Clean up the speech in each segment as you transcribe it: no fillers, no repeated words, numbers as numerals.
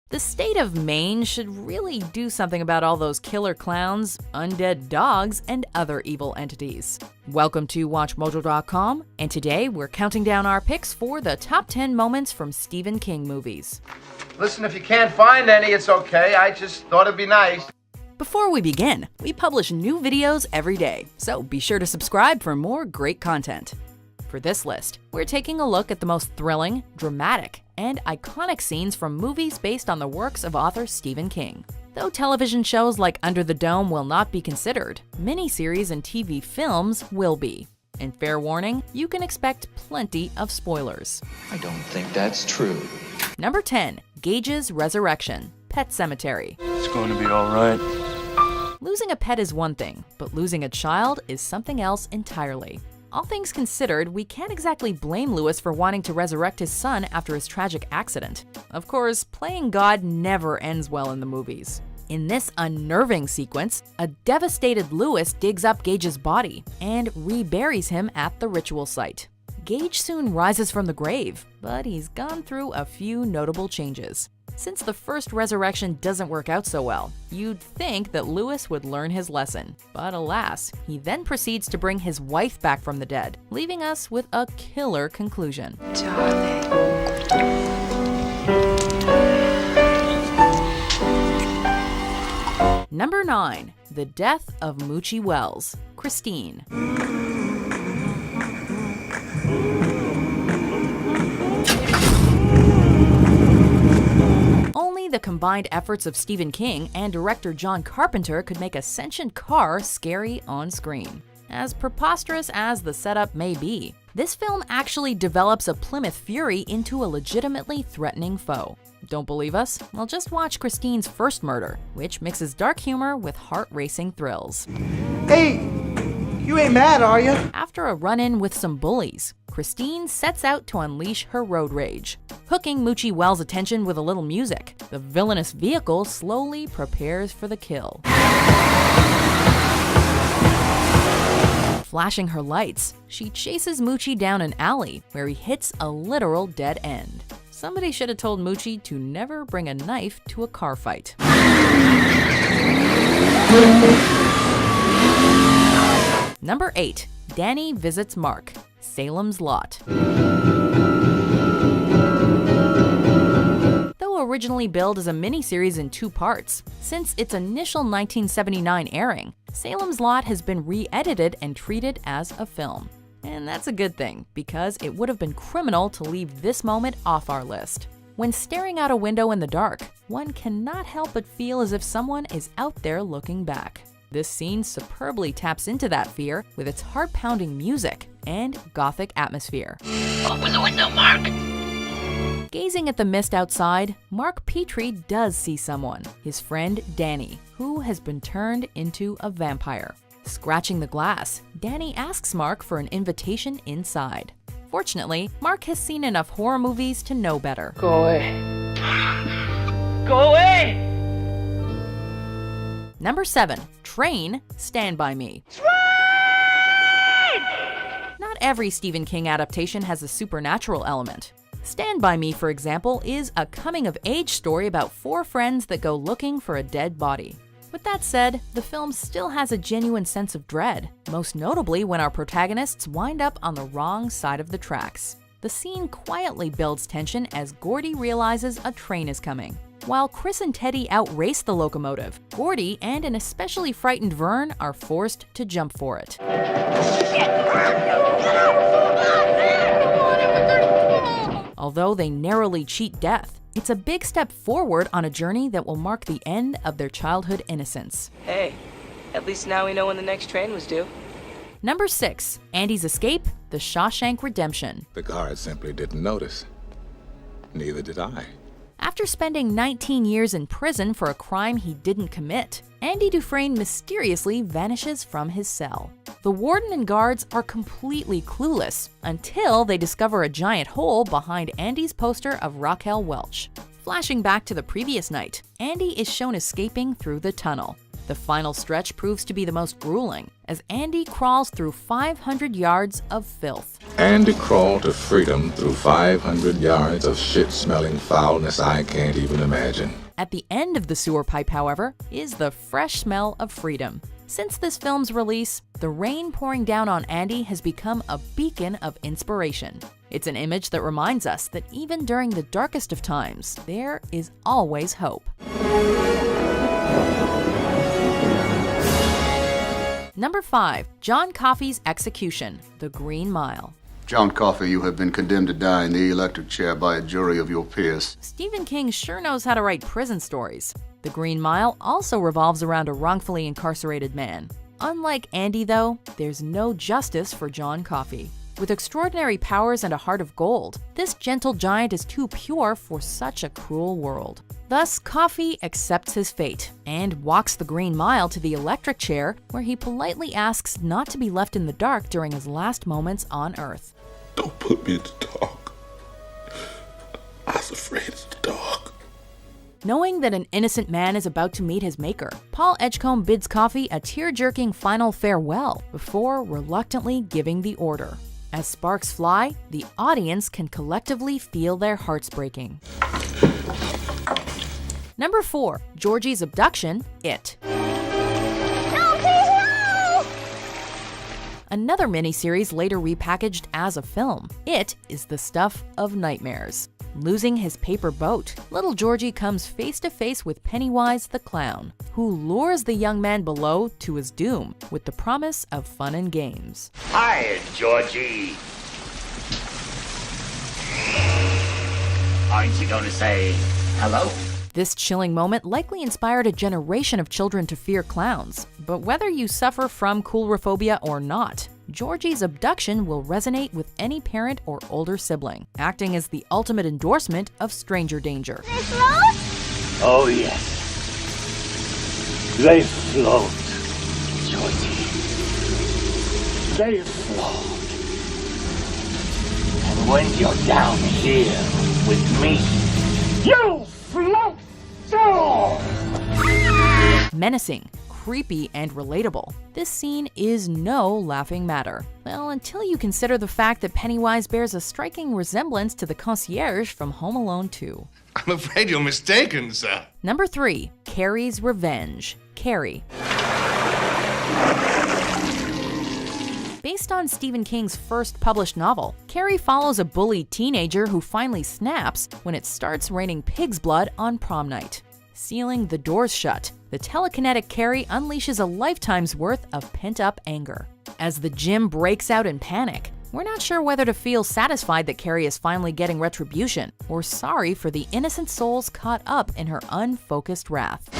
The state of Maine should really do something about all those killer clowns, undead dogs, and other evil entities. Welcome to WatchMojo.com, and today we're counting down our picks for the top 10 moments from Stephen King movies. Listen, if you can't find any, it's okay. I just thought it'd be nice. Before we begin, we publish new videos every day, so be sure to subscribe for more great content. For this list, we're taking a look at the most thrilling, dramatic, and iconic scenes from movies based on the works of author Stephen King. Though television shows like Under the Dome will not be considered, miniseries and TV films will be. And fair warning, you can expect plenty of spoilers. I don't think that's true. Number 10. Gage's Resurrection, Pet Sematary. It's going to be all right. Losing a pet is one thing, but losing a child is something else entirely. All things considered, we can't exactly blame Lewis for wanting to resurrect his son after his tragic accident. Of course, playing God never ends well in the movies. In this unnerving sequence, a devastated Lewis digs up Gage's body and reburies him at the ritual site. Gage soon rises from the grave, but he's gone through a few notable changes. Since the first resurrection doesn't work out so well, you'd think that Lewis would learn his lesson. But alas, he then proceeds to bring his wife back from the dead, leaving us with a killer conclusion. Number 9. The Death of Moochie Wells, Christine. Only the combined efforts of Stephen King and director John Carpenter could make a sentient car scary on screen. As preposterous as the setup may be, this film actually develops a Plymouth Fury into a legitimately threatening foe. Don't believe us? Well, just watch Christine's first murder, which mixes dark humor with heart-racing thrills. Hey, you ain't mad, are you? After a run-in with some bullies, Christine sets out to unleash her road rage. Hooking Moochie Wells' attention with a little music, the villainous vehicle slowly prepares for the kill. Flashing her lights, she chases Moochie down an alley where he hits a literal dead end. Somebody should have told Moochie to never bring a knife to a car fight. Number 8. Danny Visits Mark, Salem's Lot. Though originally billed as a miniseries in 2 parts, since its initial 1979 airing, Salem's Lot has been re-edited and treated as a film. And that's a good thing, because it would have been criminal to leave this moment off our list. When staring out a window in the dark, one cannot help but feel as if someone is out there looking back. This scene superbly taps into that fear with its heart-pounding music and gothic atmosphere. Open the window, Mark! Gazing at the mist outside, Mark Petrie does see someone, his friend Danny, who has been turned into a vampire. Scratching the glass, Danny asks Mark for an invitation inside. Fortunately, Mark has seen enough horror movies to know better. Go away. Go away! Number 7. Train, Stand By Me. Not every Stephen King adaptation has a supernatural element. Stand By Me, for example, is a coming-of-age story about 4 friends that go looking for a dead body. With that said, the film still has a genuine sense of dread, most notably when our protagonists wind up on the wrong side of the tracks. The scene quietly builds tension as Gordy realizes a train is coming. While Chris and Teddy outrace the locomotive, Gordy and an especially frightened Vern are forced to jump for it. Although they narrowly cheat death, it's a big step forward on a journey that will mark the end of their childhood innocence. Hey, at least now we know when the next train was due. Number 6. Andy's Escape, The Shawshank Redemption. The guard simply didn't notice. Neither did I. After spending 19 years in prison for a crime he didn't commit, Andy Dufresne mysteriously vanishes from his cell. The warden and guards are completely clueless until they discover a giant hole behind Andy's poster of Raquel Welch. Flashing back to the previous night, Andy is shown escaping through the tunnel. The final stretch proves to be the most grueling, as Andy crawls through 500 yards of filth. Andy crawled to freedom through 500 yards of shit-smelling foulness I can't even imagine. At the end of the sewer pipe, however, is the fresh smell of freedom. Since this film's release, the rain pouring down on Andy has become a beacon of inspiration. It's an image that reminds us that even during the darkest of times, there is always hope. Number 5. John Coffey's Execution, The Green Mile. John Coffey, you have been condemned to die in the electric chair by a jury of your peers. Stephen King sure knows how to write prison stories. The Green Mile also revolves around a wrongfully incarcerated man. Unlike Andy, though, there's no justice for John Coffey. With extraordinary powers and a heart of gold, this gentle giant is too pure for such a cruel world. Thus, Coffey accepts his fate and walks the Green Mile to the electric chair, where he politely asks not to be left in the dark during his last moments on Earth. Don't put me in the dark. I was afraid of the dark. Knowing that an innocent man is about to meet his maker, Paul Edgecombe bids Coffey a tear-jerking final farewell before reluctantly giving the order. As sparks fly, the audience can collectively feel their hearts breaking. Number 4. Georgie's Abduction, It. No, please, no! Another miniseries later repackaged as a film, It is the stuff of nightmares. Losing his paper boat, little Georgie comes face to face with Pennywise the Clown, who lures the young man below to his doom with the promise of fun and games. Hi, Georgie. Aren't you going to say hello? This chilling moment likely inspired a generation of children to fear clowns, but whether you suffer from coulrophobia or not, Georgie's Abduction will resonate with any parent or older sibling, acting as the ultimate endorsement of stranger danger. They float? Oh, yes. They float, Georgie. They float. And when you're down here with me, you float too! Menacing, creepy, and relatable, this scene is no laughing matter. Well, until you consider the fact that Pennywise bears a striking resemblance to the concierge from Home Alone 2. I'm afraid you're mistaken, sir. Number 3. Carrie's Revenge, Carrie. Based on Stephen King's first published novel, Carrie follows a bullied teenager who finally snaps when it starts raining pig's blood on prom night. Sealing the doors shut, the telekinetic Carrie unleashes a lifetime's worth of pent-up anger. As the gym breaks out in panic, we're not sure whether to feel satisfied that Carrie is finally getting retribution, or sorry for the innocent souls caught up in her unfocused wrath.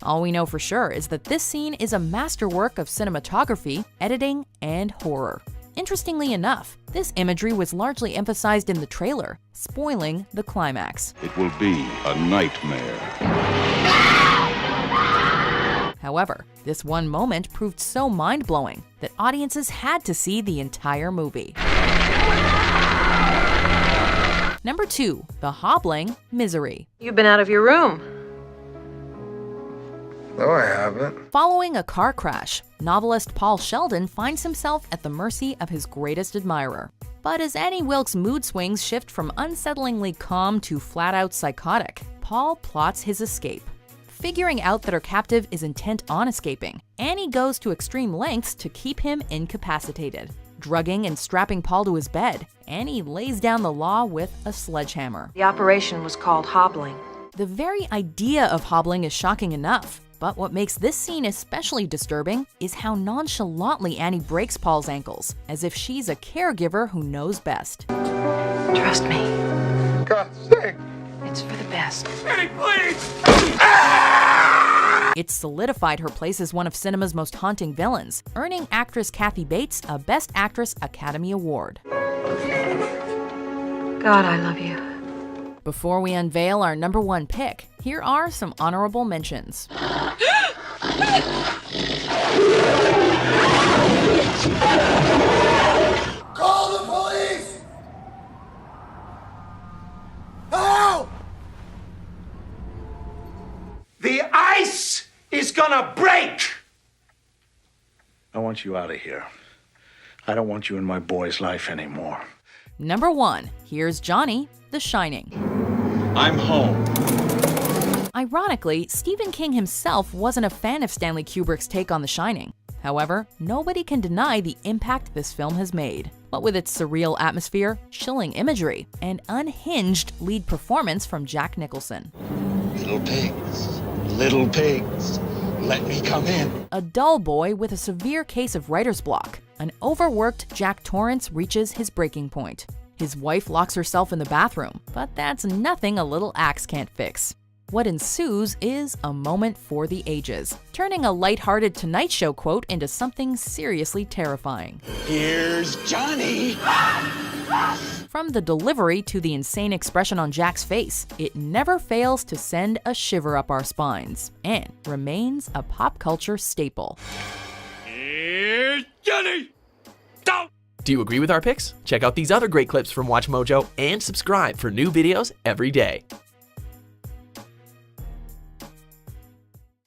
All we know for sure is that this scene is a masterwork of cinematography, editing, and horror. Interestingly enough, this imagery was largely emphasized in the trailer, spoiling the climax. It will be a nightmare. However, this one moment proved so mind-blowing that audiences had to see the entire movie. Number 2. The Hobbling, Misery. You've been out of your room. No, I haven't. Following a car crash, novelist Paul Sheldon finds himself at the mercy of his greatest admirer. But as Annie Wilkes' mood swings shift from unsettlingly calm to flat-out psychotic, Paul plots his escape. Figuring out that her captive is intent on escaping, Annie goes to extreme lengths to keep him incapacitated. Drugging and strapping Paul to his bed, Annie lays down the law with a sledgehammer. The operation was called hobbling. The very idea of hobbling is shocking enough, but what makes this scene especially disturbing is how nonchalantly Annie breaks Paul's ankles, as if she's a caregiver who knows best. Trust me, God's sake. it's for the best. It solidified her place as one of cinema's most haunting villains, earning actress Kathy Bates a Best Actress Academy Award. God, I love you. Before we unveil our number 1 pick, here are some honorable mentions. Call the police! Help! is gonna break! I want you out of here. I don't want you in my boy's life anymore. Number 1. Here's Johnny, The Shining. I'm home. Ironically, Stephen King himself wasn't a fan of Stanley Kubrick's take on The Shining. However, nobody can deny the impact this film has made. What with its surreal atmosphere, chilling imagery, and unhinged lead performance from Jack Nicholson. Little pigs, let me come in. A dull boy with a severe case of writer's block, an overworked Jack Torrance reaches his breaking point. His wife locks herself in the bathroom, but that's nothing a little axe can't fix. What ensues is a moment for the ages, turning a lighthearted Tonight Show quote into something seriously terrifying. Here's Johnny! From the delivery to the insane expression on Jack's face, it never fails to send a shiver up our spines, and remains a pop culture staple. Here's Johnny! Don't! Do you agree with our picks? Check out these other great clips from WatchMojo and subscribe for new videos every day.